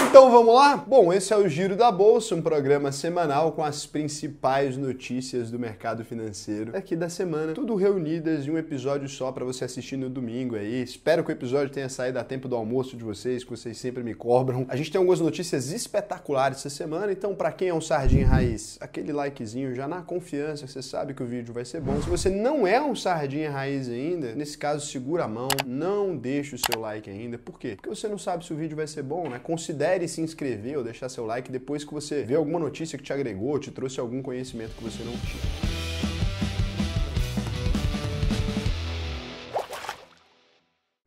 Então vamos lá? Bom, esse é o Giro da Bolsa, um programa semanal com as principais notícias do mercado financeiro aqui da semana, tudo reunidas em um episódio só para você assistir no domingo aí. Espero que o episódio tenha saído a tempo do almoço de vocês, que vocês sempre me cobram. A gente tem algumas notícias espetaculares essa semana, então para quem é um sardinha raiz, aquele likezinho já na confiança, você sabe que o vídeo vai ser bom. Se você não é um sardinha raiz ainda, nesse caso segura a mão, não deixe o seu like ainda. Por quê? Porque você não sabe se o vídeo vai ser bom, né? Considere se inscrever ou deixar seu like depois que você vê alguma notícia que te agregou, te trouxe algum conhecimento que você não tinha.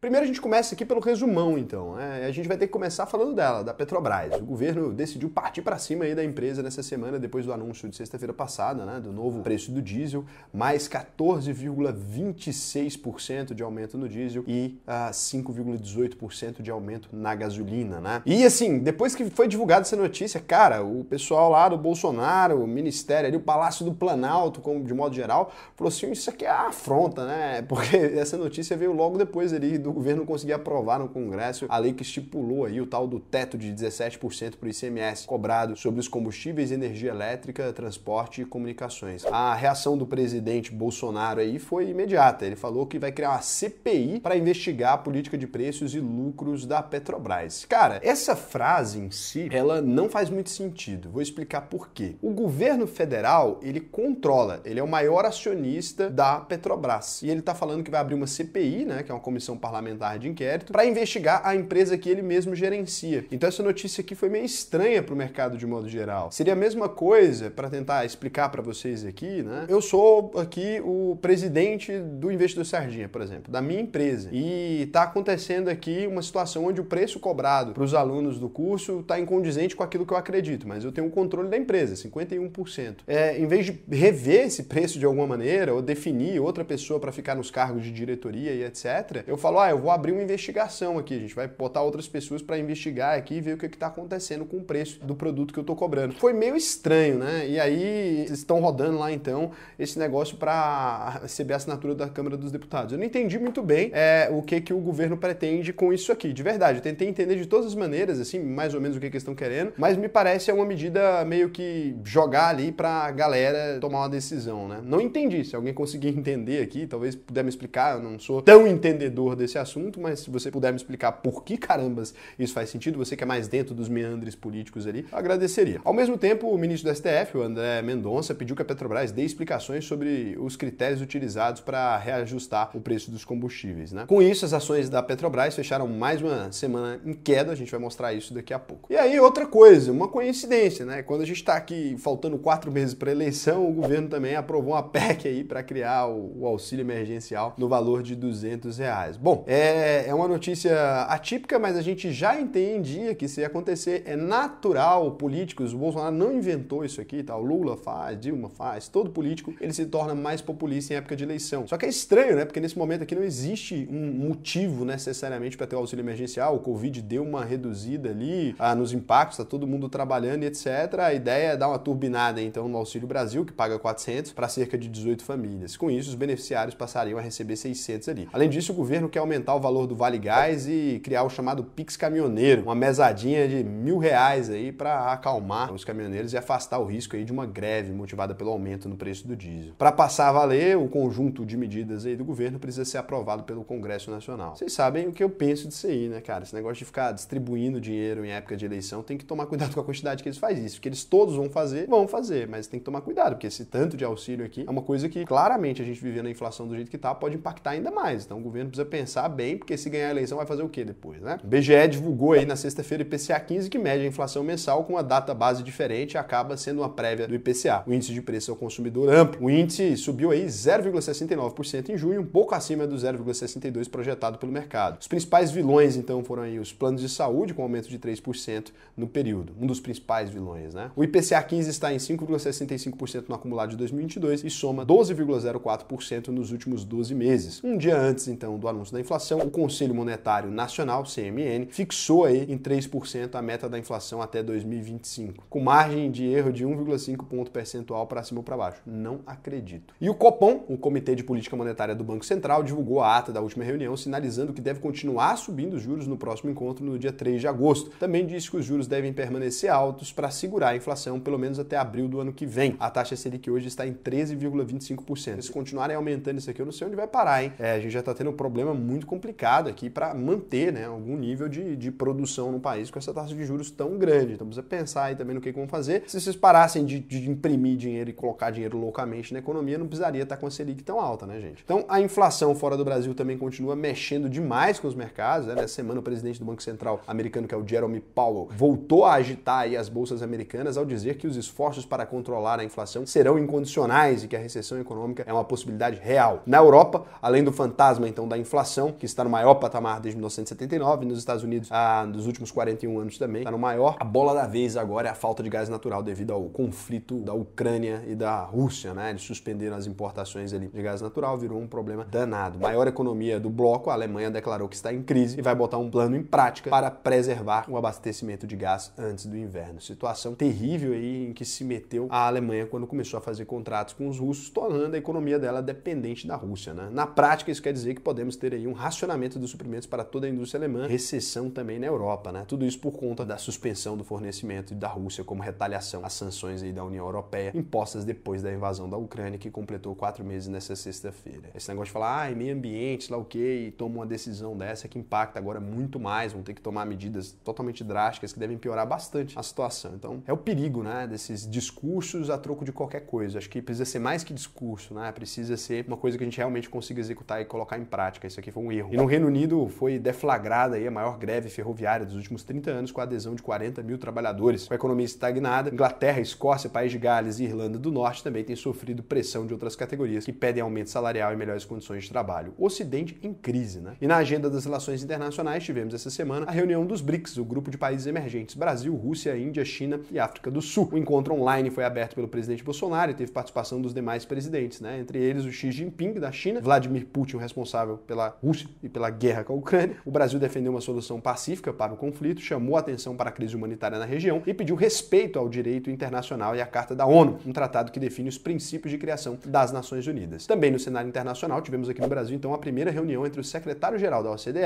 Primeiro a gente começa aqui pelo resumão, então. A gente vai ter que começar falando dela, da Petrobras. O governo decidiu partir para cima aí da empresa nessa semana, depois do anúncio de sexta-feira passada, né, do novo preço do diesel, mais 14,26% de aumento no diesel e 5,18% de aumento na gasolina, né? E assim, depois que foi divulgada essa notícia, cara, o pessoal lá do Bolsonaro, o Ministério ali, o Palácio do Planalto, como de modo geral, falou assim, isso aqui é afronta, né? Porque essa notícia veio logo depois ali do governo conseguir aprovar no Congresso a lei que estipulou aí o tal do teto de 17% para o ICMS cobrado sobre os combustíveis, energia elétrica, transporte e comunicações. A reação do presidente Bolsonaro aí foi imediata. Ele falou que vai criar uma CPI para investigar a política de preços e lucros da Petrobras. Cara, essa frase em si, ela não faz muito sentido. Vou explicar por quê. O governo federal, ele controla, ele é o maior acionista da Petrobras. E ele tá falando que vai abrir uma CPI, né, que é uma comissão parlamentar de inquérito, para investigar a empresa que ele mesmo gerencia. Então essa notícia aqui foi meio estranha para o mercado de modo geral. Seria a mesma coisa, para tentar explicar para vocês aqui, né? Eu sou aqui o presidente do Investidor Sardinha, por exemplo, da minha empresa. E está acontecendo aqui uma situação onde o preço cobrado para os alunos do curso está incondizente com aquilo que eu acredito, mas eu tenho o controle da empresa, 51%. Em vez de rever esse preço de alguma maneira, ou definir outra pessoa para ficar nos cargos de diretoria e etc., eu falo, eu vou abrir uma investigação aqui, a gente vai botar outras pessoas para investigar aqui e ver o que está acontecendo com o preço do produto que eu estou cobrando. Foi meio estranho, né? E aí estão rodando lá então esse negócio para receber a assinatura da Câmara dos Deputados. Eu não entendi muito bem o que o governo pretende com isso aqui, de verdade. Eu tentei entender de todas as maneiras, assim, mais ou menos o que eles estão querendo, mas me parece uma medida meio que jogar ali para a galera tomar uma decisão, né? Não entendi. Se alguém conseguir entender aqui, talvez puder me explicar, eu não sou tão entendedor desse assunto, mas se você puder me explicar por que carambas isso faz sentido, você que é mais dentro dos meandres políticos ali, eu agradeceria. Ao mesmo tempo, o ministro do STF, o André Mendonça, pediu que a Petrobras dê explicações sobre os critérios utilizados para reajustar o preço dos combustíveis, né? Com isso, as ações da Petrobras fecharam mais uma semana em queda, a gente vai mostrar isso daqui a pouco. E aí, outra coisa, uma coincidência, né? Quando a gente está aqui faltando 4 meses para a eleição, o governo também aprovou uma PEC aí para criar o auxílio emergencial no valor de R$200. Bom, é uma notícia atípica, mas a gente já entendia que isso ia acontecer. É natural, políticos, o Bolsonaro não inventou isso aqui, tá? O Lula faz, Dilma faz, todo político, ele se torna mais populista em época de eleição. Só que é estranho, né? Porque nesse momento aqui não existe um motivo necessariamente para ter o auxílio emergencial. O Covid deu uma reduzida ali nos impactos, tá todo mundo trabalhando e etc. A ideia é dar uma turbinada então no Auxílio Brasil, que paga 400 para cerca de 18 famílias. Com isso, os beneficiários passariam a receber 600 ali. Além disso, o governo quer aumentar o valor do Vale Gás e criar o chamado Pix Caminhoneiro, uma mesadinha de R$1.000 aí para acalmar os caminhoneiros e afastar o risco aí de uma greve motivada pelo aumento no preço do diesel. Para passar a valer, o conjunto de medidas aí do governo precisa ser aprovado pelo Congresso Nacional. Vocês sabem o que eu penso disso aí, né, cara? Esse negócio de ficar distribuindo dinheiro em época de eleição, tem que tomar cuidado com a quantidade que eles fazem isso, porque eles todos vão fazer, mas tem que tomar cuidado, porque esse tanto de auxílio aqui é uma coisa que claramente a gente vivendo a inflação do jeito que tá, pode impactar ainda mais. Então o governo precisa pensar bem, porque se ganhar a eleição vai fazer o quê depois, né? O BGE divulgou aí na sexta-feira o IPCA 15, que mede a inflação mensal com uma data base diferente e acaba sendo uma prévia do IPCA, o índice de preço ao consumidor amplo. O índice subiu aí 0,69% em junho, um pouco acima do 0,62% projetado pelo mercado. Os principais vilões, então, foram aí os planos de saúde, com aumento de 3% no período. Um dos principais vilões, né? O IPCA 15 está em 5,65% no acumulado de 2022 e soma 12,04% nos últimos 12 meses. Um dia antes, então, do anúncio da inflação, inflação, o Conselho Monetário Nacional, CMN, fixou aí em 3% a meta da inflação até 2025, com margem de erro de 1,5 ponto percentual para cima ou para baixo. Não acredito. E o Copom, o Comitê de Política Monetária do Banco Central, divulgou a ata da última reunião, sinalizando que deve continuar subindo os juros no próximo encontro no dia 3 de agosto. Também disse que os juros devem permanecer altos para segurar a inflação pelo menos até abril do ano que vem. A taxa Selic hoje está em 13,25%. Se continuarem aumentando isso aqui, eu não sei onde vai parar, hein? A gente já está tendo um problema muito complicado aqui para manter, né, algum nível de produção no país com essa taxa de juros tão grande. Então precisa pensar aí também no que vão fazer. Se vocês parassem de imprimir dinheiro e colocar dinheiro loucamente na economia, não precisaria estar com a Selic tão alta, né, gente? Então a inflação fora do Brasil também continua mexendo demais com os mercados, né? Nessa semana o presidente do Banco Central americano, que é o Jerome Powell, voltou a agitar aí as bolsas americanas ao dizer que os esforços para controlar a inflação serão incondicionais e que a recessão econômica é uma possibilidade real. Na Europa, além do fantasma então da inflação, que está no maior patamar desde 1979, nos Estados Unidos, nos últimos 41 anos também, está no maior. A bola da vez agora é a falta de gás natural devido ao conflito da Ucrânia e da Rússia, né? Eles suspenderam as importações ali de gás natural, virou um problema danado. Maior economia do bloco, a Alemanha declarou que está em crise e vai botar um plano em prática para preservar o abastecimento de gás antes do inverno. Situação terrível aí em que se meteu a Alemanha quando começou a fazer contratos com os russos, tornando a economia dela dependente da Rússia, né? Na prática, isso quer dizer que podemos ter aí um racionamento dos suprimentos para toda a indústria alemã, recessão também na Europa, né? Tudo isso por conta da suspensão do fornecimento da Rússia como retaliação às sanções aí da União Europeia impostas depois da invasão da Ucrânia, que completou 4 meses nessa sexta-feira. Esse negócio de falar, meio ambiente, lá o quê, e toma uma decisão dessa que impacta agora muito mais, vão ter que tomar medidas totalmente drásticas que devem piorar bastante a situação. Então, é o perigo, né, desses discursos a troco de qualquer coisa. Acho que precisa ser mais que discurso, né? Precisa ser uma coisa que a gente realmente consiga executar e colocar em prática. Isso aqui foi um erro. E no Reino Unido foi deflagrada aí a maior greve ferroviária dos últimos 30 anos, com a adesão de 40 mil trabalhadores. Com a economia estagnada, Inglaterra, Escócia, País de Gales e Irlanda do Norte também têm sofrido pressão de outras categorias que pedem aumento salarial e melhores condições de trabalho. O Ocidente em crise, né? E na agenda das relações internacionais tivemos essa semana a reunião dos BRICS, o grupo de países emergentes: Brasil, Rússia, Índia, China e África do Sul. O encontro online foi aberto pelo presidente Bolsonaro e teve participação dos demais presidentes, né? Entre eles o Xi Jinping da China, Vladimir Putin, o responsável pela Rússia e pela guerra com a Ucrânia. O Brasil defendeu uma solução pacífica para o conflito, chamou a atenção para a crise humanitária na região e pediu respeito ao direito internacional e à Carta da ONU, um tratado que define os princípios de criação das Nações Unidas. Também no cenário internacional, tivemos aqui no Brasil, então, a primeira reunião entre o secretário-geral da OCDE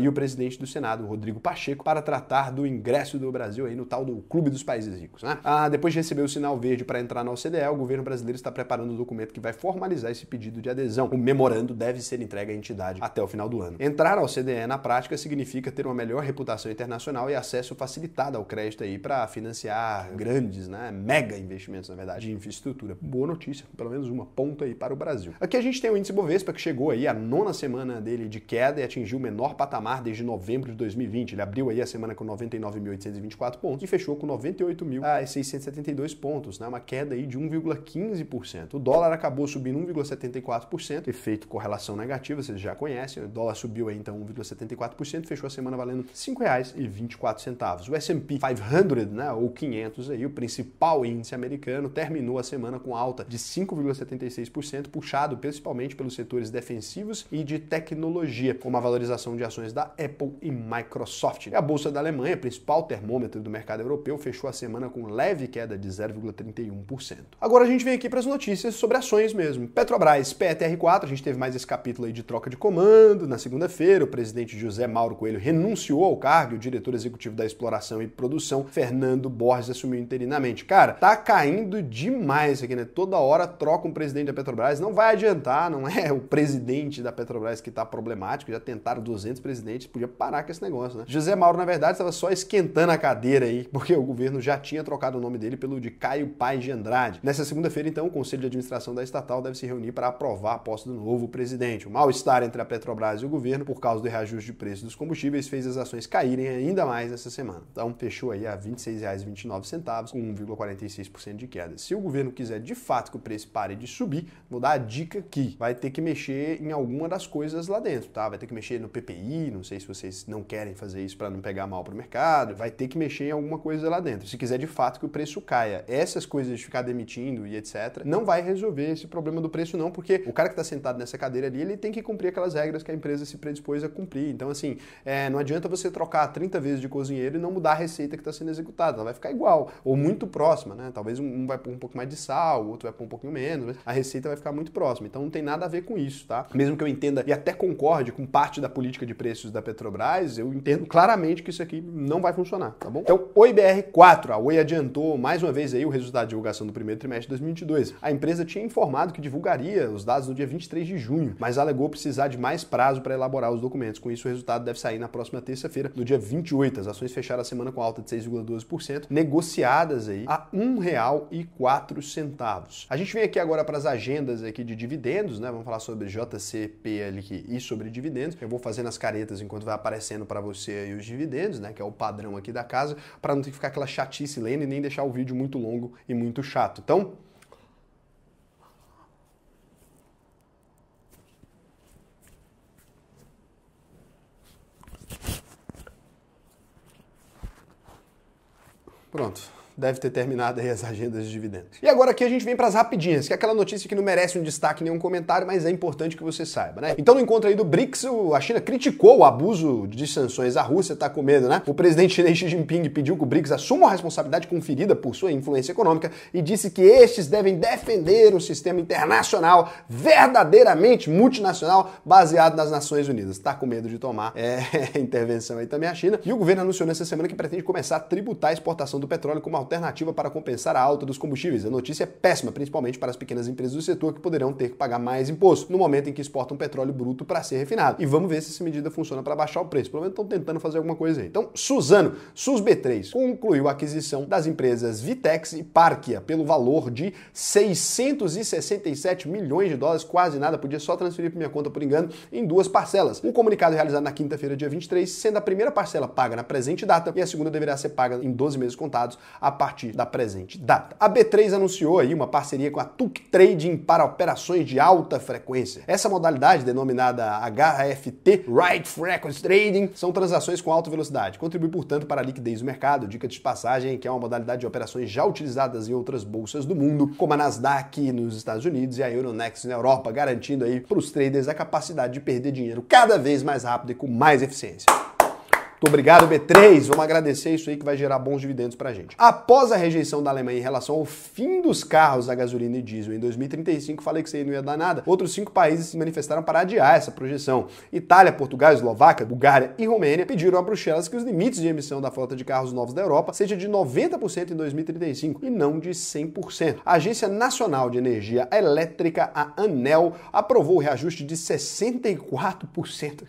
e o presidente do Senado, Rodrigo Pacheco, para tratar do ingresso do Brasil aí no tal do Clube dos Países Ricos, né? Depois de receber o sinal verde para entrar na OCDE, o governo brasileiro está preparando um documento que vai formalizar esse pedido de adesão. O memorando deve ser entregue à entidade até o final do ano. Entrar na OCDE, na prática, significa ter uma melhor reputação internacional e acesso facilitado ao crédito aí para financiar grandes, né, mega investimentos, na verdade, de infraestrutura. Boa notícia, pelo menos uma ponta aí para o Brasil. Aqui a gente tem o índice Bovespa, que chegou aí a 9ª semana dele de queda e atingiu o menor patamar desde novembro de 2020. Ele abriu aí a semana com 99.824 pontos e fechou com 98.672 pontos, né? Uma queda aí de 1,15%. O dólar acabou subindo 1,74%, efeito correlação negativa, vocês já conhecem. O dólar subiu aí então 1,74%, fechou a semana valendo R$ 5,24. O S&P 500, né, ou 500 aí, o principal índice americano, terminou a semana com alta de 5,76%, puxado principalmente pelos setores defensivos e de tecnologia, com uma valorização de ações da Apple e Microsoft. E a Bolsa da Alemanha, principal termômetro do mercado europeu, fechou a semana com leve queda de 0,31%. Agora a gente vem aqui para as notícias sobre ações mesmo. Petrobras, PETR4, a gente teve mais esse capítulo aí de troca de comando. Na segunda-feira, o presidente José Mauro Coelho renunciou ao cargo e o diretor executivo da exploração e produção, Fernando Borges, assumiu interinamente. Cara, tá caindo demais aqui, né? Toda hora troca um presidente da Petrobras, não vai adiantar, não é o presidente da Petrobras que tá problemático, já tentaram 200 presidentes, podia parar com esse negócio, né? José Mauro, na verdade, estava só esquentando a cadeira aí, porque o governo já tinha trocado o nome dele pelo de Caio Paes de Andrade. Nessa segunda-feira, então, o Conselho de Administração da estatal deve se reunir para aprovar a posse do novo presidente. O mal-estar entre a Petrobras e o governo, por causa do reajuste de preço dos combustíveis, fez as ações caírem ainda mais essa semana. Então, fechou aí a R$ 26,29, com 1,46% de queda. Se o governo quiser de fato que o preço pare de subir, vou dar a dica que vai ter que mexer em alguma das coisas lá dentro, tá? Vai ter que mexer no PPI, não sei se vocês não querem fazer isso para não pegar mal para o mercado, vai ter que mexer em alguma coisa lá dentro. Se quiser de fato que o preço caia, essas coisas de ficar demitindo e etc, não vai resolver esse problema do preço não, porque o cara que está sentado nessa cadeira ali, ele tem que cumprir aquelas regras que a empresa se predispôs a cumprir. Então, assim, não adianta você trocar 30 vezes de cozinheiro e não mudar a receita que está sendo executada. Ela vai ficar igual, ou muito próxima, né? Talvez um vai pôr um pouco mais de sal, o outro vai pôr um pouquinho menos, mas a receita vai ficar muito próxima. Então não tem nada a ver com isso, tá? Mesmo que eu entenda e até concorde com parte da política de preços da Petrobras, eu entendo claramente que isso aqui não vai funcionar, tá bom? Então, Oi BR4, a Oi adiantou mais uma vez aí o resultado de divulgação do primeiro trimestre de 2022. A empresa tinha informado que divulgaria os dados no dia 23 de junho, mas alegou precisar de mais prazo para elaborar os documentos. Com isso, o resultado deve sair na próxima terça-feira, no dia 28. As ações fecharam a semana com alta de 6,12%, negociadas aí a R$ 1,04. A gente vem aqui agora para as agendas aqui de dividendos, né? Vamos falar sobre JCPLQ e sobre dividendos. Eu vou fazendo as caretas enquanto vai aparecendo para você aí os dividendos, né? Que é o padrão aqui da casa, para não ter que ficar aquela chatice lendo e nem deixar o vídeo muito longo e muito chato. Então, pronto. Deve ter terminado aí as agendas de dividendos. E agora aqui a gente vem para as rapidinhas, que é aquela notícia que não merece um destaque, nenhum comentário, mas é importante que você saiba, né? Então no encontro aí do BRICS, a China criticou o abuso de sanções. A Rússia tá com medo, né? O presidente chinês Xi Jinping pediu que o BRICS assuma a responsabilidade conferida por sua influência econômica e disse que estes devem defender um sistema internacional verdadeiramente multinacional baseado nas Nações Unidas. Tá com medo de tomar intervenção aí também a China. E o governo anunciou nessa semana que pretende começar a tributar a exportação do petróleo como alternativa para compensar a alta dos combustíveis. A notícia é péssima, principalmente para as pequenas empresas do setor que poderão ter que pagar mais imposto no momento em que exportam petróleo bruto para ser refinado. E vamos ver se essa medida funciona para baixar o preço. Pelo menos estão tentando fazer alguma coisa aí. Então, Suzano, SUSB3, concluiu a aquisição das empresas Vitex e Parkia pelo valor de 667 milhões de dólares, quase nada, podia só transferir para minha conta por engano, em 2 parcelas. Um comunicado realizado na quinta-feira, dia 23, sendo a primeira parcela paga na presente data e a segunda deverá ser paga em 12 meses contados a partir da presente data. A B3 anunciou aí uma parceria com a Tuc Trading para operações de alta frequência. Essa modalidade, denominada HFT, High Frequency Trading, são transações com alta velocidade. Contribui, portanto, para a liquidez do mercado. Dica de passagem, que é uma modalidade de operações já utilizadas em outras bolsas do mundo, como a Nasdaq nos Estados Unidos e a Euronext na Europa, garantindo aí para os traders a capacidade de perder dinheiro cada vez mais rápido e com mais eficiência. Muito obrigado, B3. Vamos agradecer isso aí que vai gerar bons dividendos pra gente. Após a rejeição da Alemanha em relação ao fim dos carros a gasolina e diesel em 2035, falei que isso aí não ia dar nada, outros 5 países se manifestaram para adiar essa projeção. Itália, Portugal, Eslováquia, Bulgária e Romênia pediram a Bruxelas que os limites de emissão da frota de carros novos da Europa seja de 90% em 2035 e não de 100%. A Agência Nacional de Energia Elétrica, a ANEEL, aprovou o reajuste de 64%.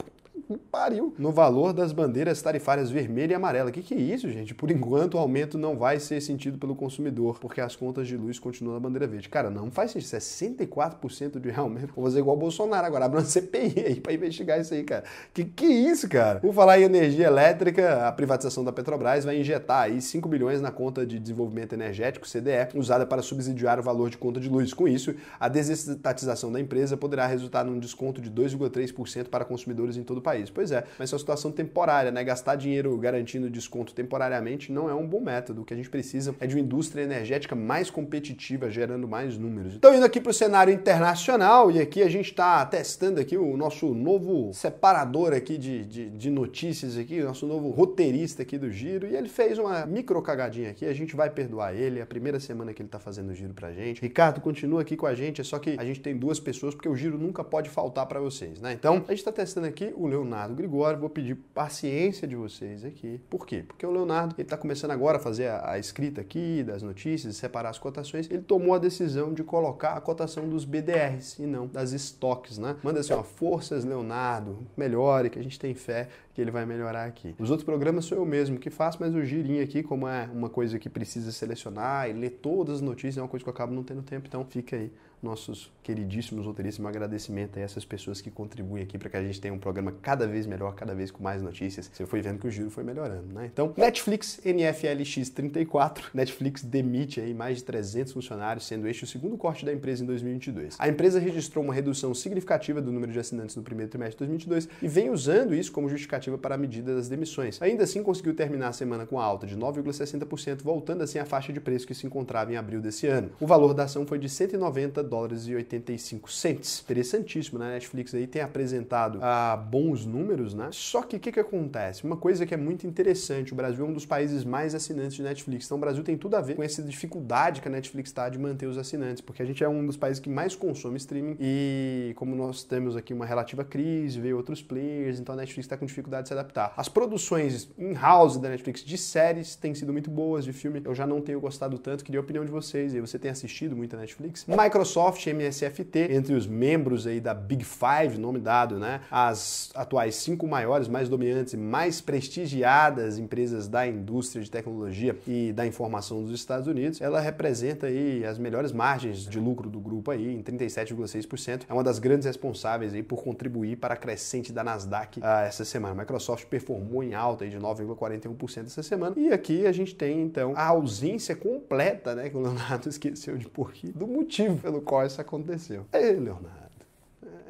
Pariu. No valor das bandeiras tarifárias vermelha e amarela. Que é isso, gente? Por enquanto, o aumento não vai ser sentido pelo consumidor, porque as contas de luz continuam na bandeira verde. Cara, não faz sentido. 64% de aumento. Vou fazer igual o Bolsonaro agora. Abre uma CPI aí pra investigar isso aí, cara. Que é isso, cara? Por falar em energia elétrica, a privatização da Petrobras vai injetar aí 5 bilhões na conta de desenvolvimento energético, CDE, usada para subsidiar o valor de conta de luz. Com isso, a desestatização da empresa poderá resultar num desconto de 2,3% para consumidores em todo o país. Pois é, mas é uma situação temporária, né? Gastar dinheiro garantindo desconto temporariamente não é um bom método. O que a gente precisa é de uma indústria energética mais competitiva, gerando mais números. Então, indo aqui para o cenário internacional, e aqui a gente está testando aqui o nosso novo separador aqui de notícias aqui, o nosso novo roteirista aqui do Giro, e ele fez uma micro cagadinha aqui, a gente vai perdoar ele, é a primeira semana que ele está fazendo o Giro pra gente. Ricardo, continua aqui com a gente, é só que a gente tem 2 pessoas, porque o Giro nunca pode faltar para vocês, né? Então, a gente está testando aqui o Leonardo Gregório, vou pedir paciência de vocês aqui. Por quê? Porque o Leonardo, ele está começando agora a fazer a escrita aqui das notícias, separar as cotações, ele tomou a decisão de colocar a cotação dos BDRs e não das estoques, né? Manda assim, ó, forças, Leonardo, melhore, que a gente tem fé que ele vai melhorar aqui. Os outros programas sou eu mesmo que faço, mas o girinho aqui, como é uma coisa que precisa selecionar e ler todas as notícias, é uma coisa que eu acabo não tendo tempo, então fica aí nossos queridíssimos roteiristas, um agradecimento a essas pessoas que contribuem aqui para que a gente tenha um programa cada vez melhor, cada vez com mais notícias. Você foi vendo que o giro foi melhorando, né? Então, Netflix NFLX 34, Netflix demite aí mais de 300 funcionários, sendo este o segundo corte da empresa em 2022. A empresa registrou uma redução significativa do número de assinantes no primeiro trimestre de 2022 e vem usando isso como justificativa estimativa para a medida das demissões. Ainda assim, conseguiu terminar a semana com a alta de 9,60%, voltando assim à faixa de preço que se encontrava em abril desse ano. O valor da ação foi de 190 dólares e 85 cents. Interessantíssimo, né? A Netflix aí tem apresentado bons números, né? Só que o que acontece? Uma coisa que é muito interessante, o Brasil é um dos países mais assinantes de Netflix, então o Brasil tem tudo a ver com essa dificuldade que a Netflix está de manter os assinantes, porque a gente é um dos países que mais consome streaming e como nós temos aqui uma relativa crise, veio outros players, então a Netflix está com dificuldade de se adaptar. As produções in-house da Netflix de séries têm sido muito boas, de filme eu já não tenho gostado tanto, queria a opinião de vocês, e você tem assistido muito a Netflix? Microsoft, MSFT, entre os membros aí da Big Five, nome dado, né? As atuais 5 maiores, mais dominantes e mais prestigiadas empresas da indústria de tecnologia e da informação dos Estados Unidos, ela representa aí as melhores margens de lucro do grupo aí, em 37,6%. É uma das grandes responsáveis aí por contribuir para a crescente da Nasdaq essa semana. A Microsoft performou em alta aí de 9,41% essa semana. E aqui a gente tem, então, a ausência completa, né, que o Leonardo esqueceu de pôr aqui, do motivo pelo qual isso aconteceu. Ei, Leonardo.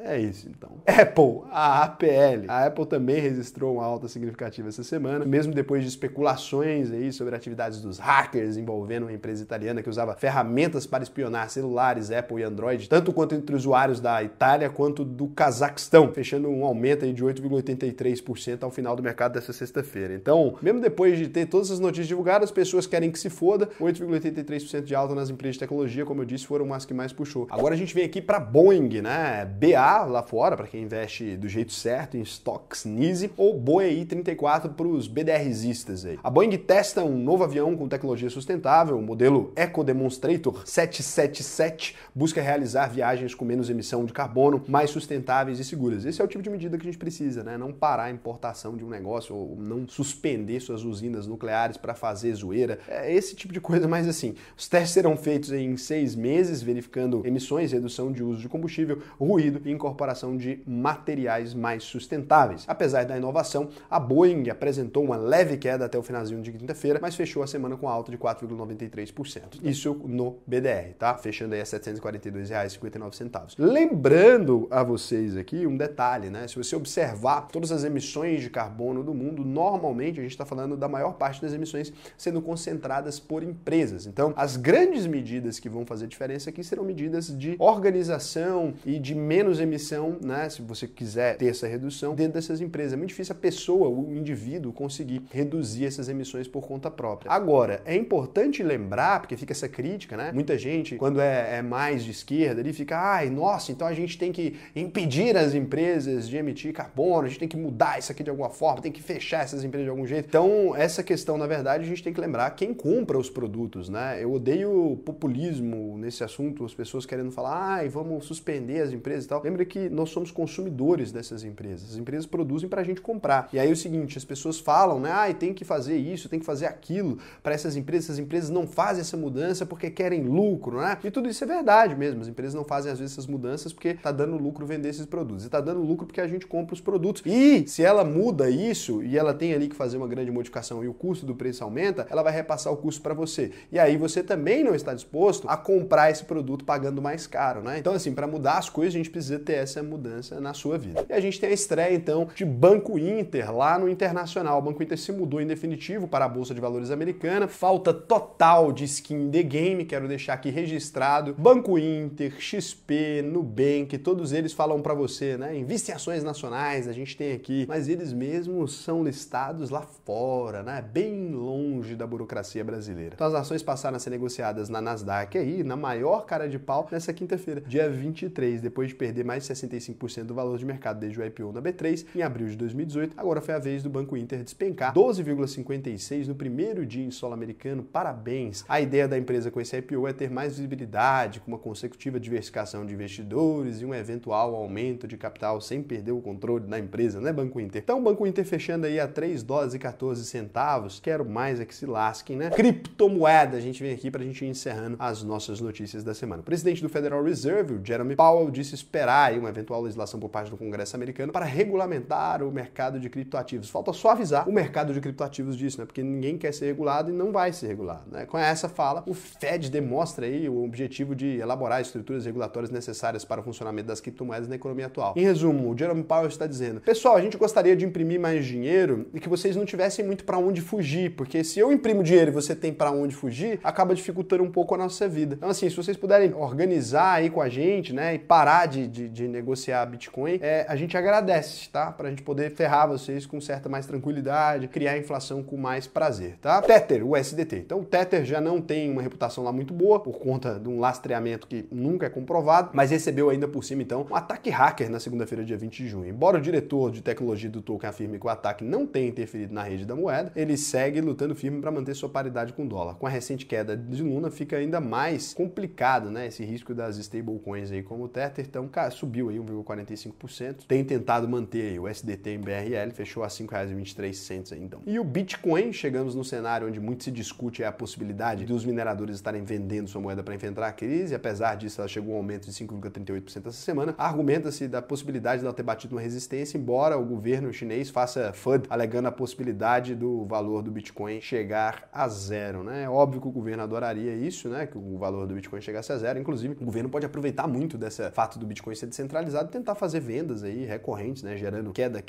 É isso, então. Apple, a APL. A Apple também registrou uma alta significativa essa semana, mesmo depois de especulações aí sobre atividades dos hackers envolvendo uma empresa italiana que usava ferramentas para espionar celulares Apple e Android, tanto quanto entre usuários da Itália quanto do Cazaquistão, fechando um aumento aí de 8,83% ao final do mercado dessa sexta-feira. Então, mesmo depois de ter todas as notícias divulgadas, as pessoas querem que se foda, 8,83% de alta nas empresas de tecnologia, como eu disse, foram as que mais puxou. Agora a gente vem aqui para Boeing, né? BA lá fora, para quem investe do jeito certo em stocks NISE, ou BOEI 34 para os BDRistas aí. A Boeing testa um novo avião com tecnologia sustentável, o modelo Eco Demonstrator 777, busca realizar viagens com menos emissão de carbono, mais sustentáveis e seguras. Esse é o tipo de medida que a gente precisa, né? Não parar a importação de um negócio ou não suspender suas usinas nucleares para fazer zoeira. É esse tipo de coisa, mas assim, os testes serão feitos em 6 meses, verificando emissões, redução de uso de combustível, ruído e incorporação de materiais mais sustentáveis. Apesar da inovação, a Boeing apresentou uma leve queda até o finalzinho de quinta-feira, mas fechou a semana com alta de 4,93%. Isso no BDR, tá? Fechando aí a R$ 742,59. Lembrando a vocês aqui um detalhe, né? Se você observar todas as emissões de carbono do mundo, normalmente a gente está falando da maior parte das emissões sendo concentradas por empresas. Então, as grandes medidas que vão fazer diferença aqui serão medidas de organização e de menos emissão, né, se você quiser ter essa redução dentro dessas empresas. É muito difícil a pessoa, o indivíduo, conseguir reduzir essas emissões por conta própria. Agora, é importante lembrar, porque fica essa crítica, né? Muita gente, quando é mais de esquerda, ele fica, ai, nossa, então a gente tem que impedir as empresas de emitir carbono, a gente tem que mudar isso aqui de alguma forma, tem que fechar essas empresas de algum jeito. Então, essa questão, na verdade, a gente tem que lembrar quem compra os produtos, né? Eu odeio populismo nesse assunto, as pessoas querendo falar, ai, vamos suspender as empresas e tal. Lembra que nós somos consumidores dessas empresas. As empresas produzem para a gente comprar. E aí é o seguinte, as pessoas falam, né? Ah, tem que fazer isso, tem que fazer aquilo para essas empresas não fazem essa mudança porque querem lucro, né? E tudo isso é verdade mesmo. As empresas não fazem às vezes essas mudanças porque tá dando lucro vender esses produtos. E tá dando lucro porque a gente compra os produtos. E se ela muda isso e ela tem ali que fazer uma grande modificação e o custo do preço aumenta, ela vai repassar o custo para você. E aí você também não está disposto a comprar esse produto pagando mais caro, né? Então assim, para mudar as coisas a gente precisa ter essa mudança na sua vida. E a gente tem a estreia, então, de Banco Inter lá no Internacional. O Banco Inter se mudou em definitivo para a Bolsa de Valores americana. Falta total de skin in the game, quero deixar aqui registrado. Banco Inter, XP, Nubank, todos eles falam para você, né? Invista em ações nacionais, a gente tem aqui, mas eles mesmos são listados lá fora, né? Bem longe da burocracia brasileira. Então as ações passaram a ser negociadas na Nasdaq aí, na maior cara de pau, nessa quinta-feira, dia 23, depois de perder mais de 65% do valor de mercado desde o IPO na B3 em abril de 2018. Agora foi a vez do Banco Inter despencar 12,56 no primeiro dia em solo americano. Parabéns! A ideia da empresa com esse IPO é ter mais visibilidade, com uma consecutiva diversificação de investidores e um eventual aumento de capital sem perder o controle da empresa, né, Banco Inter? Então, o Banco Inter fechando aí a $3,14. Quero mais é que se lasquem, né? Criptomoeda, a gente vem aqui pra gente ir encerrando as nossas notícias da semana. O presidente do Federal Reserve, o Jerome Powell, disse esperar aí uma eventual legislação por parte do Congresso americano para regulamentar o mercado de criptoativos. Falta só avisar o mercado de criptoativos disso, né? Porque ninguém quer ser regulado e não vai ser regulado, né? Com essa fala, o Fed demonstra aí o objetivo de elaborar estruturas regulatórias necessárias para o funcionamento das criptomoedas na economia atual. Em resumo, o Jerome Powell está dizendo: pessoal, a gente gostaria de imprimir mais dinheiro e que vocês não tivessem muito para onde fugir, porque se eu imprimo dinheiro e você tem para onde fugir, acaba dificultando um pouco a nossa vida. Então, assim, se vocês puderem organizar aí com a gente, né, e parar de negociar Bitcoin, a gente agradece, tá? Pra gente poder ferrar vocês com certa mais tranquilidade, criar inflação com mais prazer, tá? Tether, o USDT. Então, o Tether já não tem uma reputação lá muito boa, por conta de um lastreamento que nunca é comprovado, mas recebeu ainda por cima, então, um ataque hacker na segunda-feira, dia 20 de junho. Embora o diretor de tecnologia do token afirme que o ataque não tenha interferido na rede da moeda, ele segue lutando firme para manter sua paridade com o dólar. Com a recente queda de Luna, fica ainda mais complicado, né, esse risco das stablecoins aí, como o Tether. Então, cara, subiu aí 1,45%. Tem tentado manter aí o SDT em BRL, fechou a R$ 5,23 aí, então. E o Bitcoin, chegamos no cenário onde muito se discute a possibilidade dos mineradores estarem vendendo sua moeda para enfrentar a crise. Apesar disso, ela chegou a um aumento de 5,38% essa semana. Argumenta-se da possibilidade dela ter batido uma resistência, embora o governo chinês faça FUD, alegando a possibilidade do valor do Bitcoin chegar a zero, né? É óbvio que o governo adoraria isso, né? Que o valor do Bitcoin chegasse a zero. Inclusive, o governo pode aproveitar muito desse fato do Bitcoin ser descentralizado e tentar fazer vendas aí recorrentes, né? Gerando queda.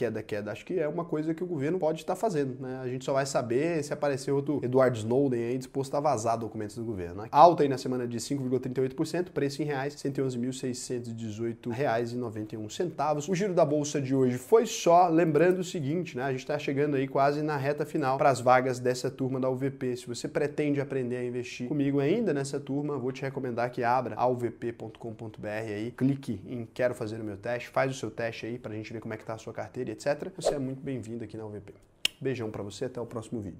Acho que é uma coisa que o governo pode estar fazendo, né? A gente só vai saber se aparecer outro Edward Snowden aí disposto a vazar documentos do governo, né? Alta aí na semana de 5,38%, preço em reais, R$ 111.618,91. O giro da bolsa de hoje foi só, lembrando o seguinte, né? A gente está chegando aí quase na reta final para as vagas dessa turma da UVP. Se você pretende aprender a investir comigo ainda nessa turma, vou te recomendar que abra alvp.com.br aí, clique em quero fazer o meu teste, faz o seu teste aí pra gente ver como é que tá a sua carteira e etc. Você é muito bem-vindo aqui na UVP. Beijão pra você, até o próximo vídeo.